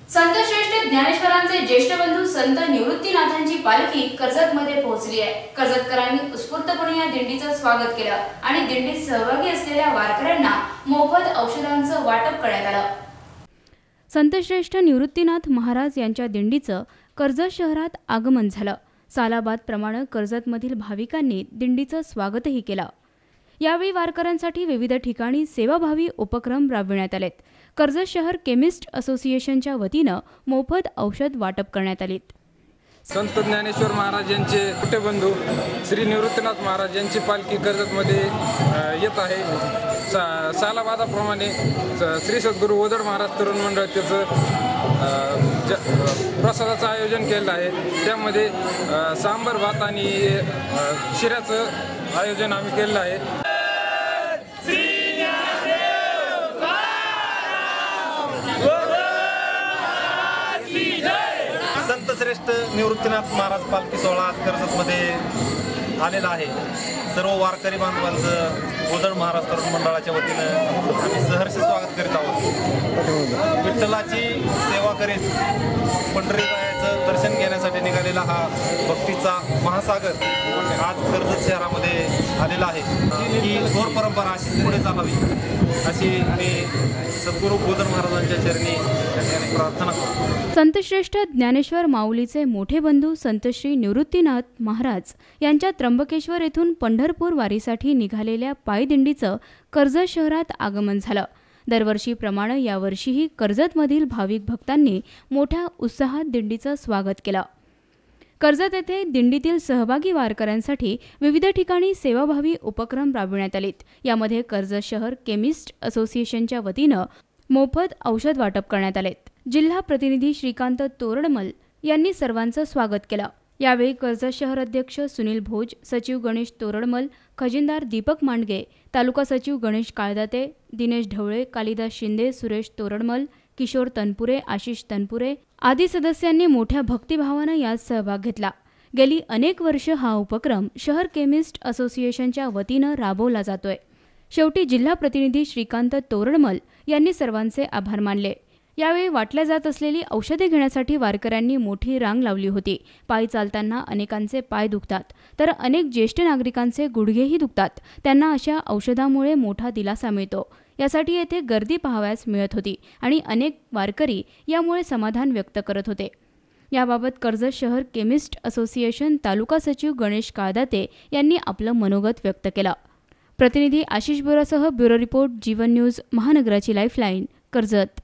संतश्रेष्ठ ज्ञानेश्वरांचे ज्येष्ठ बंधू संत निवृत्तीनाथांची पालखी कर्जतमध्ये पोहोचली आहे। कर्जतकरांनी उत्स्फूर्तपणे या दिंडीचं स्वागत केलं आणि दिंडीत सहभागी असलेल्या वारकऱ्यांना मोफत औषधांचं वाटप करण्यात आलं। संतश्रेष्ठ निवृत्तीनाथ महाराज यांच्या दिंडीचं कर्जत शहरात आगमन झालं। सालाबाद प्रमाणे कर्जतमधील भाविकांनी दिंडीचं स्वागतही केलं। यावेळी वारकऱ्यांसाठी विविध ठिकाणी सेवाभावी उपक्रम राबविण्यात आलेत। कर्जत शहर केमिस्ट असोसिएशनच्या वतीनं मोफत औषध वाटप करण्यात आलीत। संत ज्ञानेश्वर महाराज यांचे मोठे बंधू श्री निवृत्तीनाथ महाराज यांची पालखी कर्जतमध्ये येत आहे। सालाबादाप्रमाणे श्री सद्गुरू ओदड महाराज तरुण मंडळ त्याचं प्रसादाचं आयोजन केलं आहे। त्यामध्ये सांबर भात आणि शिऱ्याचं आयोजन आम्ही केलेलं आहे। संतश्रेष्ठ निवृत्तीनाथ महाराज पालखी सोहळा आज कर्जतमध्ये आलेला आहे। सर्व वारकरी बांधवांचं ओदड महाराज तरुण मंडळाच्या वतीनं आम्ही सहर्ष स्वागत करीत आहोत। विठ्ठलाची सेवा करीत पंढरीबाईचं दर्शन घेण्यासाठी निघालेला हा भक्तीचा महासागर आज कर्जत शहरामध्ये आलेला आहे। ही थोर परंपरा अशीच पुढे चालावी अशी मी सद्गुरू ओदड महाराजांच्या चरणी प्रार्थना करतो। संतश्रेष्ठ ज्ञानेश्वर माऊलीचे मोठे बंधू संत श्री निवृत्तीनाथ महाराज यांच्या त्र्यंबकेश्वर येथून पंढरपूर वारीसाठी निघालेल्या पायदिंडीचं कर्जत शहरात आगमन झालं। दरवर्षीप्रमाणे यावर्षीही कर्जतमधील भाविक भक्तांनी मोठ्या उत्साहात दिंडीचं स्वागत केलं। कर्जत येथे दिंडीतील सहभागी वारकऱ्यांसाठी विविध ठिकाणी सेवाभावी उपक्रम राबविण्यात आलेत। यामध्ये कर्जत शहर केमिस्ट असोसिएशनच्या वतीनं मोफत औषध वाटप करण्यात आलेत। जिल्हा प्रतिनिधी श्रीकांत तोरडमल यांनी सर्वांचं स्वागत केलं। यावेळी कर्जत शहर अध्यक्ष सुनील भोज, सचिव गणेश तोरडमल, खजिनदार दीपक मांडगे, तालुका सचिव गणेश काळदाते, दिनेश ढवळे, कालिदास शिंदे, सुरेश तोरडमल, किशोर तनपुरे, आशिष तनपुरे आदी सदस्यांनी मोठ्या भक्तिभावानं यात सहभाग घेतला। गेली अनेक वर्ष हा उपक्रम शहर केमिस्ट असोसिएशनच्या वतीनं राबवला जातोय। शेवटी जिल्हा प्रतिनिधी श्रीकांत तोरडमल यांनी सर्वांचे आभार मानले। यावेळी वाटल्या जात असलेली औषधे घेण्यासाठी वारकऱ्यांनी मोठी रांग लावली होती। पायी चालताना अनेकांचे पाय दुखतात, तर अनेक ज्येष्ठ नागरिकांचे गुडघेही दुखतात। त्यांना अशा औषधामुळे मोठा दिलासा मिळतो। यासाठी येथे गर्दी पाहावयास मिळत होती आणि अनेक वारकरी यामुळे समाधान व्यक्त करत होते। याबाबत कर्जत शहर केमिस्ट असोसिएशन तालुका सचिव गणेश काळदाते यांनी आपलं मनोगत व्यक्त केलं। प्रतिनिधी आशिष बोरासह ब्युरो रिपोर्ट जीवन न्यूज महानगराची लाईफलाईन कर्जत।